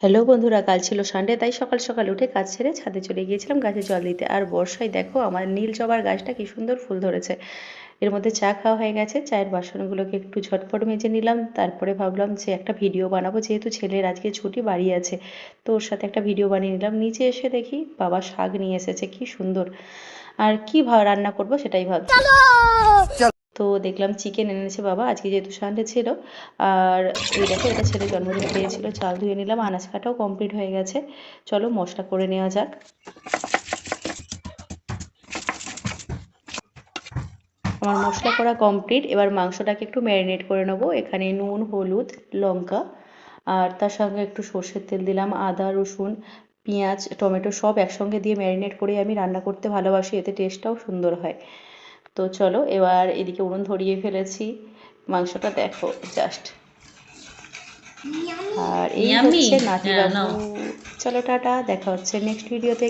Hello বন্ধুরা, কাল ছিল সানডে, তাই সকাল সকাল উঠে কাজ সেরে ছাদে চলে গিয়েছিলাম গাছে জল দিতে। আর বর্ষায় দেখো আমার নীল জবার গাছটা কি সুন্দর ফুল ধরেছে। এর মধ্যে চা খাওয়া হয়ে গেছে, চায়ের বাসনগুলোকে একটু ঝটপট মেজে নিলাম। তারপরে ভাবলাম যে একটা ভিডিও বানাবো, যেহেতু ছেলের আজকে ছুটি, বাড়ি আছে, তো ওর সাথে একটা ভিডিও বানিয়ে নিলাম। নিচে এসে দেখি বাবা শাক নিয়ে এসেছে, কি সুন্দর। আর কি রান্না করব সেটাই ভাবছি। তো দেখলাম চিকেন এনেছে বাবা, আজকে যেহেতু সানডে ছিল। আর এই দেখো, এটা ছেলে জন্মদিনে পেয়েছিল। চাল ধুয়ে নিলাম, আনাজ কাটাও কমপ্লিট হয়ে গেছে। চলো মশলা করে নেওয়া যাক। আমার মশলা করা কমপ্লিট। এবার মাংসটাকে একটু ম্যারিনেট করে নেবো। এখানে নুন, হলুদ, লঙ্কা, আর তার সঙ্গে একটু সর্ষের তেল দিলাম। আদা, রসুন, পেঁয়াজ, টমেটো সব একসঙ্গে দিয়ে ম্যারিনেট করে আমি রান্না করতে ভালোবাসি, এতে টেস্টটাও সুন্দর হয়। তো চলো, এবার এদিকে উনুন ধরিয়ে ফেলেছি। মাংসটা দেখো জাস্ট। আর এই ইয়াম্মি। হচ্ছে হ্যাঁ, নাতিবাবু। নাও। চলো টাটা, দেখা হচ্ছে নেক্সট ভিডিওতে।